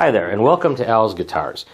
Hi there, and welcome to Al's Guitars.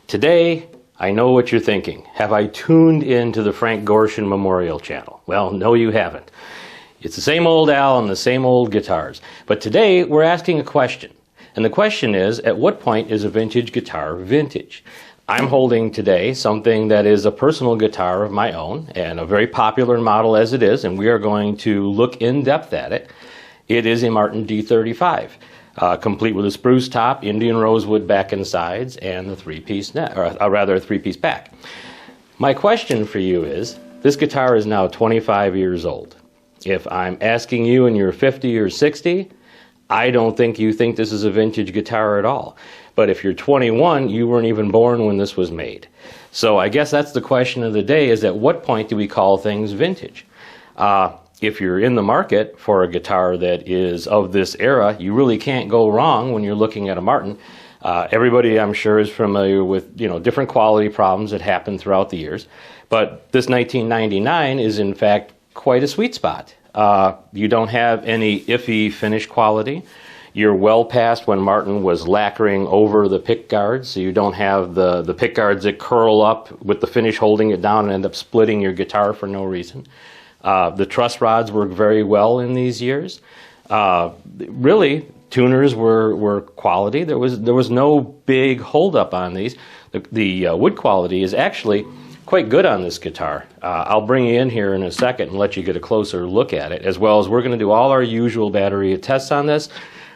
Today, I know what you're thinking. Have I tuned into the Frank Gorshin Memorial Channel? Well, no, you haven't. It's the same old Al and the same old guitars. But today, we're asking a question. And the question is, at what point is a vintage guitar vintage? I'm holding today something that is a personal guitar of my own, and a very popular model as it is, and we are going to look in depth at it. It is a Martin D35. Complete with a spruce top, Indian rosewood back and sides, and the three-piece neck, or rather a three-piece back. My question for you is, this guitar is now 25 years old. If I'm asking you and you're 50 or 60, I don't think you think this is a vintage guitar at all. But if you're 21, you weren't even born when this was made. So I guess that's the question of the day, is at what point do we call things vintage? If you're in the market for a guitar that is of this era, you really can't go wrong when you're looking at a Martin. Everybody, I'm sure, is familiar with different quality problems that happen throughout the years. But this 1999 is in fact quite a sweet spot. You don't have any iffy finish quality. You're well past when Martin was lacquering over the pick guards, so you don't have the pick guards that curl up with the finish holding it down and end up splitting your guitar for no reason. The truss rods work very well in these years. Really, tuners were quality. There was no big holdup on these. The wood quality is actually quite good on this guitar. I'll bring you in here in a second and let you get a closer look at it, as well as we're going to do all our usual battery tests on this.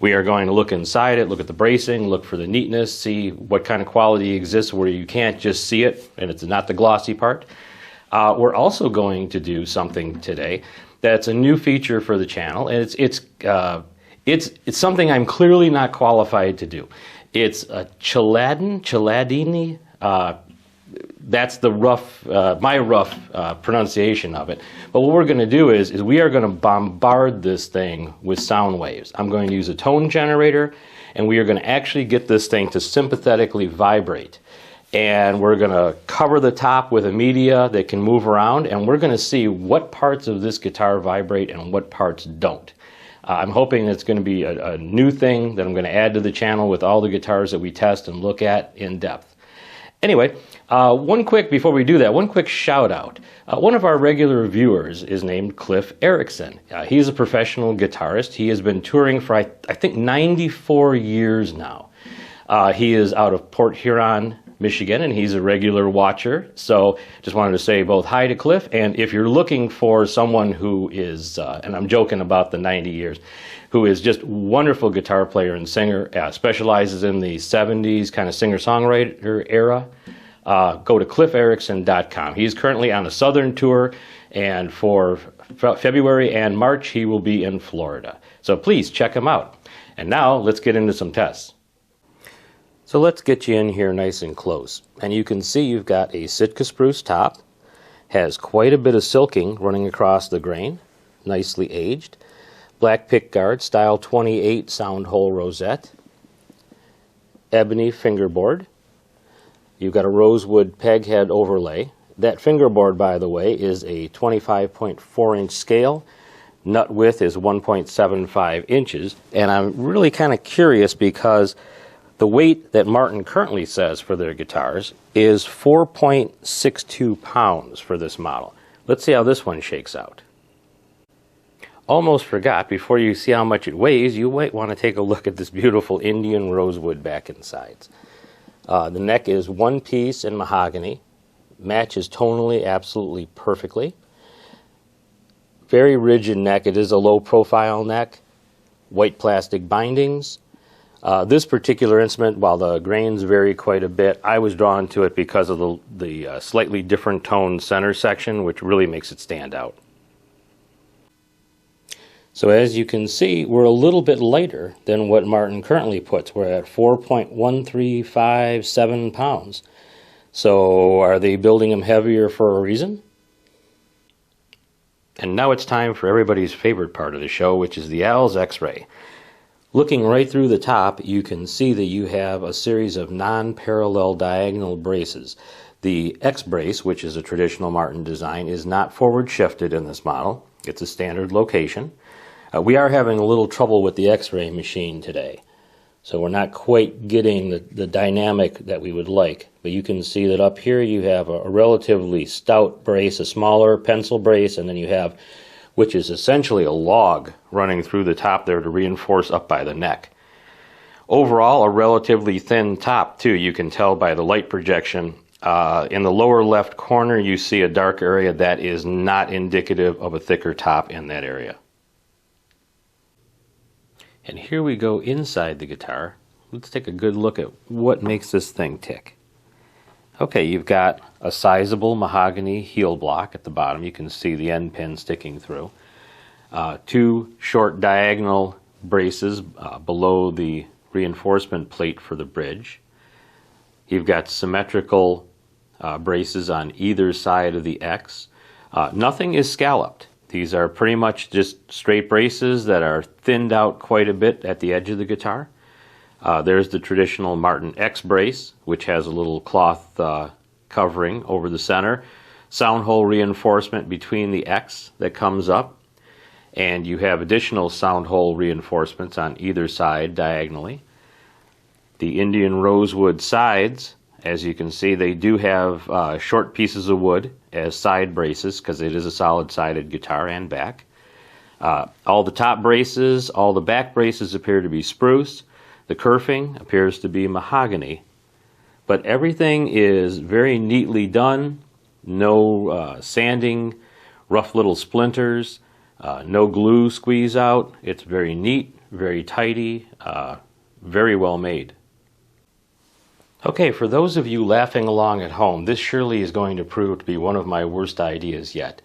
We are going to look inside it, look at the bracing, look for the neatness, see what kind of quality exists where you can't just see it and it's not the glossy part. We're also going to do something today that's a new feature for the channel, and it's something I'm clearly not qualified to do. It's a Cialdini. That's the my rough pronunciation of it. But what we're going to do is we are going to bombard this thing with sound waves. I'm going to use a tone generator, and we are going to actually get this thing to sympathetically vibrate. And we're going to cover the top with a media that can move around, and we're going to see what parts of this guitar vibrate and what parts don't. I'm hoping it's going to be a new thing that I'm going to add to the channel with all the guitars that we test and look at in depth. Anyway, before we do that, one quick shout out. One of our regular viewers is named Cliff Erickson. He's a professional guitarist. He has been touring for, I think, 94 years now. He is out of Port Huron, Michigan, and he's a regular watcher. So just wanted to say both hi to Cliff, and if you're looking for someone who is, and I'm joking about the 90 years, who is just a wonderful guitar player and singer, specializes in the 70s kind of singer-songwriter era, go to clifferickson.com. He's currently on a southern tour, and for February and March he will be in Florida. So please check him out. And now let's get into some tests. So let's get you in here nice and close. And you can see you've got a Sitka spruce top, has quite a bit of silking running across the grain, nicely aged. Black pickguard, style 28 sound hole rosette. Ebony fingerboard. You've got a rosewood peg head overlay. That fingerboard, by the way, is a 25.4-inch scale. Nut width is 1.75 inches. And I'm really kind of curious because the weight that Martin currently says for their guitars is 4.62 pounds for this model. Let's see how this one shakes out. Almost forgot, before you see how much it weighs, you might want to take a look at this beautiful Indian rosewood back and sides. The neck is one piece in mahogany, matches tonally absolutely perfectly. Very rigid neck. It is a low profile neck, white plastic bindings. This particular instrument, while the grains vary quite a bit, I was drawn to it because of the slightly different toned center section, which really makes it stand out. So as you can see, we're a little bit lighter than what Martin currently puts. We're at 4.1357 pounds. So are they building them heavier for a reason? And now it's time for everybody's favorite part of the show, which is the Al's X-ray. Looking right through the top, you can see that you have a series of non-parallel diagonal braces. The X-brace, which is a traditional Martin design, is not forward shifted in this model. It's a standard location. We are having a little trouble with the X-ray machine today. So we're not quite getting the dynamic that we would like. But you can see that up here you have a relatively stout brace, a smaller pencil brace, and then you have, which is essentially a log running through the top there to reinforce up by the neck. Overall, a relatively thin top too. You can tell by the light projection. In the lower left corner you see a dark area. That is not indicative of a thicker top in that area. And here we go inside the guitar. Let's take a good look at what makes this thing tick. Okay, you've got a sizable mahogany heel block at the bottom. You can see the end pin sticking through. Two short diagonal braces below the reinforcement plate for the bridge. You've got symmetrical braces on either side of the X. Nothing is scalloped. These are pretty much just straight braces that are thinned out quite a bit at the edge of the guitar. There's the traditional Martin X brace, which has a little cloth covering over the center. Sound hole reinforcement between the X that comes up. And you have additional sound hole reinforcements on either side diagonally. The Indian rosewood sides, as you can see, they do have short pieces of wood as side braces because it is a solid-sided guitar and back. All the top braces, all the back braces appear to be spruce. The kerfing appears to be mahogany. But everything is very neatly done. No sanding, rough little splinters, no glue squeeze out. It's very neat, very tidy, very well made. Okay, for those of you laughing along at home, this surely is going to prove to be one of my worst ideas yet.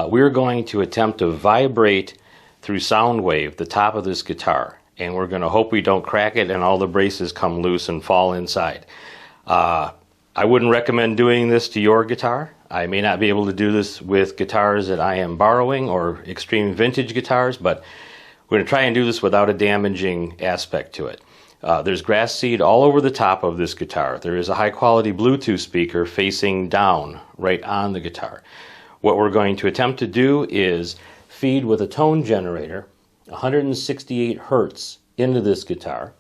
We're going to attempt to vibrate through sound wave the top of this guitar, and we're going to hope we don't crack it and all the braces come loose and fall inside. I wouldn't recommend doing this to your guitar. I may not be able to do this with guitars that I am borrowing or extreme vintage guitars, but we're going to try and do this without a damaging aspect to it. There's grass seed all over the top of this guitar. There is a high quality Bluetooth speaker facing down right on the guitar. What we're going to attempt to do is feed with a tone generator 168 Hertz into this guitar,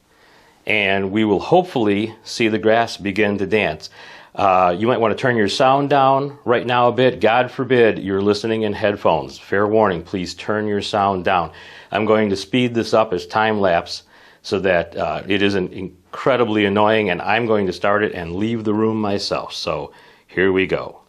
and we will hopefully see the grass begin to dance. You might want to turn your sound down right now a bit. God forbid you're listening in headphones. Fair warning, please turn your sound down. I'm going to speed this up as time lapse so that it isn't incredibly annoying, and I'm going to start it and leave the room myself. So here we go.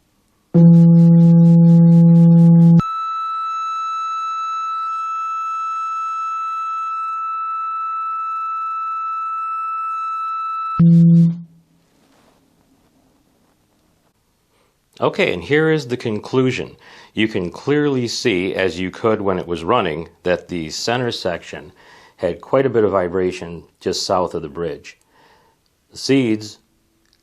Okay, and here is the conclusion. You can clearly see, as you could when it was running, that the center section had quite a bit of vibration just south of the bridge. The seeds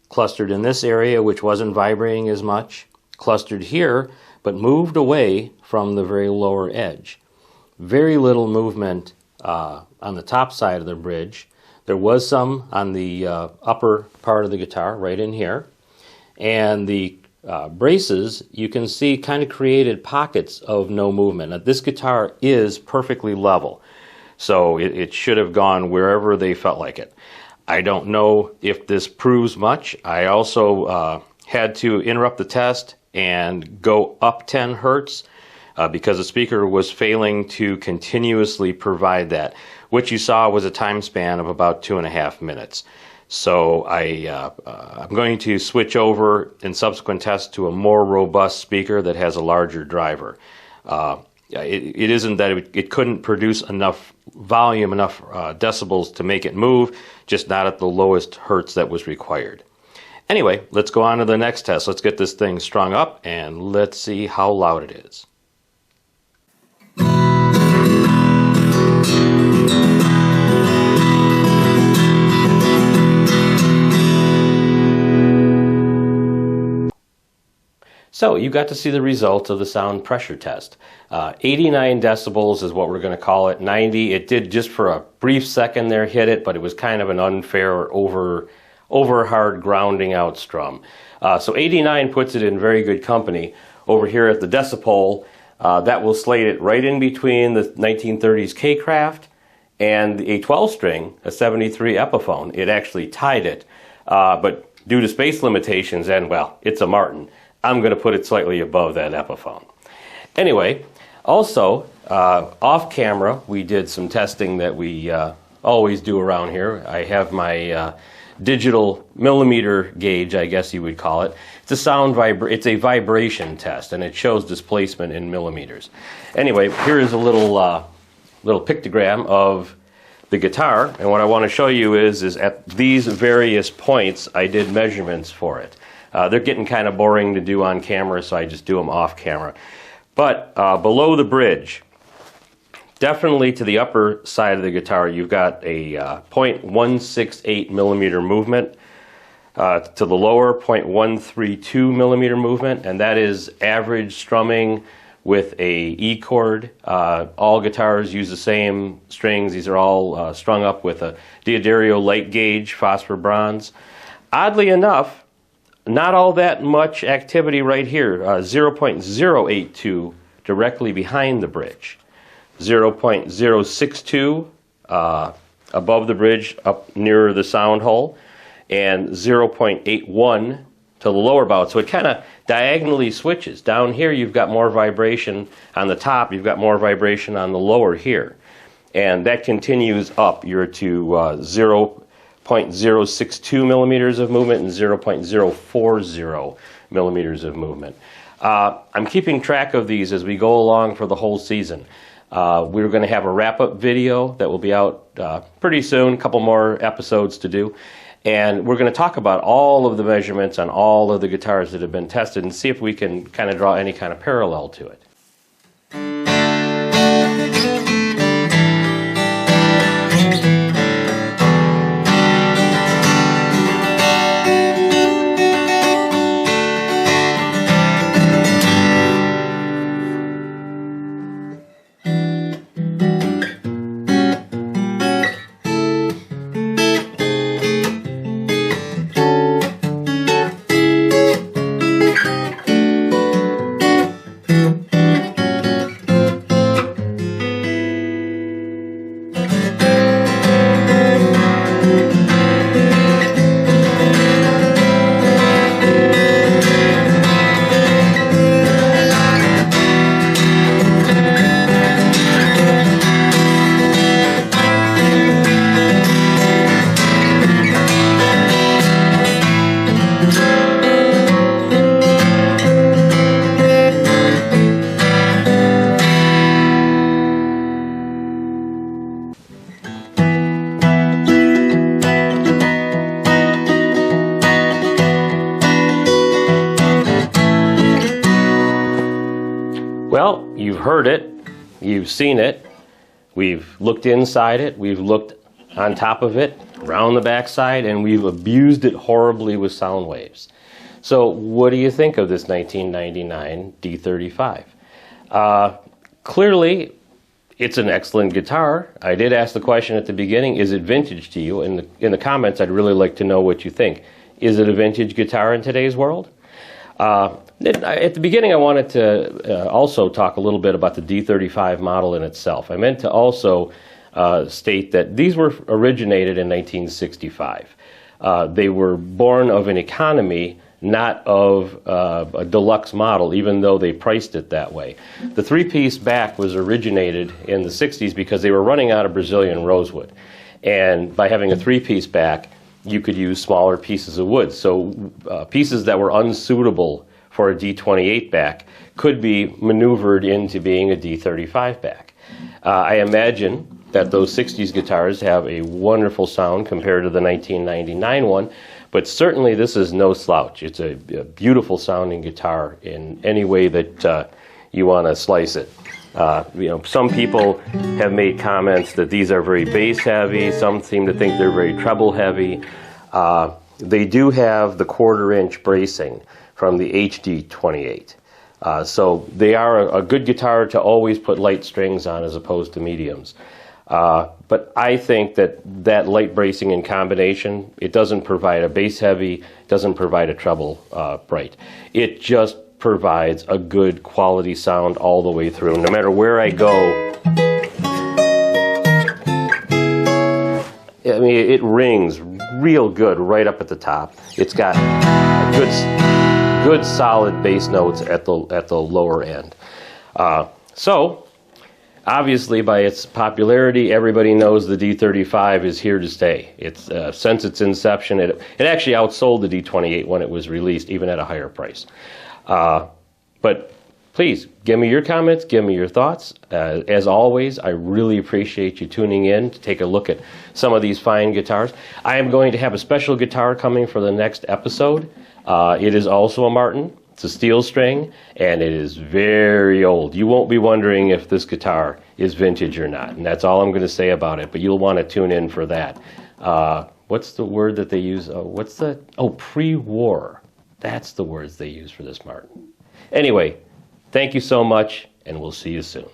clustered in this area, which wasn't vibrating as much, clustered here, but moved away from the very lower edge. Very little movement on the top side of the bridge. There was some on the upper part of the guitar, right in here. And the braces, you can see, kind of created pockets of no movement. Now, this guitar is perfectly level, so it should have gone wherever they felt like it. I don't know if this proves much. I also had to interrupt the test and go up 10 Hertz because the speaker was failing to continuously provide that. What you saw was a time span of about 2.5 minutes. So I'm going to switch over in subsequent tests to a more robust speaker that has a larger driver. It isn't that it couldn't produce enough volume, enough decibels to make it move, just not at the lowest hertz that was required. Anyway, let's go on to the next test. Let's get this thing strung up and let's see how loud it is. So you got to see the results of the sound pressure test. 89 decibels is what we're going to call it. 90, it did just for a brief second there hit it, but it was kind of an unfair over hard grounding out strum. So 89 puts it in very good company. Over here at the decipole, that will slate it right in between the 1930s K-Craft and a 12 string, a 73 Epiphone. It actually tied it, but due to space limitations and, well, it's a Martin, I'm going to put it slightly above that Epiphone. Anyway, also, off camera, we did some testing that we always do around here. I have my digital millimeter gauge, I guess you would call it. It's a it's a vibration test, and it shows displacement in millimeters. Anyway, here is a little pictogram of the guitar, and what I want to show you is at these various points I did measurements for it. They're getting kind of boring to do on camera, so I just do them off camera. But below the bridge, definitely to the upper side of the guitar, you've got a 0.168 millimeter movement. To the lower, 0.132 millimeter movement, and that is average strumming with a E chord. All guitars use the same strings. These are all strung up with a D'Addario light gauge, phosphor bronze. Oddly enough, not all that much activity right here. 0.082 directly behind the bridge. 0.062 above the bridge up nearer the sound hole, and 0.81 to the lower bout. So it kind of diagonally switches. Down here you've got more vibration on the top, you've got more vibration on the lower here. And that continues up. You're to 0.062 millimeters of movement and 0.040 millimeters of movement. I'm keeping track of these as we go along for the whole season. We're going to have a wrap-up video that will be out pretty soon, a couple more episodes to do. And we're going to talk about all of the measurements on all of the guitars that have been tested and see if we can kind of draw any kind of parallel to it. Well, you've heard it, you've seen it, we've looked inside it, we've looked on top of it, around the backside, and we've abused it horribly with sound waves. So what do you think of this 1999 D35? Clearly, it's an excellent guitar. I did ask the question at the beginning, is it vintage to you? In the comments, I'd really like to know what you think. Is it a vintage guitar in today's world? At the beginning, I wanted to also talk a little bit about the D35 model in itself. I meant to also state that these were originated in 1965. They were born of an economy, not of a deluxe model, even though they priced it that way. The three-piece back was originated in the 60s because they were running out of Brazilian rosewood. And by having a three-piece back, you could use smaller pieces of wood. So pieces that were unsuitable for a D28 back could be maneuvered into being a D35 back. I imagine that those 60s guitars have a wonderful sound compared to the 1999 one, but certainly this is no slouch. It's a beautiful sounding guitar in any way that you want to slice it. Some people have made comments that these are very bass heavy. Some seem to think they're very treble heavy. They do have the 1/4-inch bracing from the HD28. So they are a good guitar to always put light strings on as opposed to mediums. But I think that light bracing in combination, it doesn't provide a bass heavy, doesn't provide a treble bright. It just provides a good quality sound all the way through. No matter where I go, I mean, it rings real good right up at the top. It's got good solid bass notes at the lower end. So, obviously, by its popularity, everybody knows the D35 is here to stay. It's since its inception, it actually outsold the D28 when it was released, even at a higher price. But please, give me your comments, give me your thoughts. As always, I really appreciate you tuning in to take a look at some of these fine guitars. I am going to have a special guitar coming for the next episode. It is also a Martin. It's a steel string, and it is very old. You won't be wondering if this guitar is vintage or not, and that's all I'm going to say about it, but you'll want to tune in for that. What's the word that they use? Pre-war. That's the words they use for this Martin. Anyway, thank you so much, and we'll see you soon.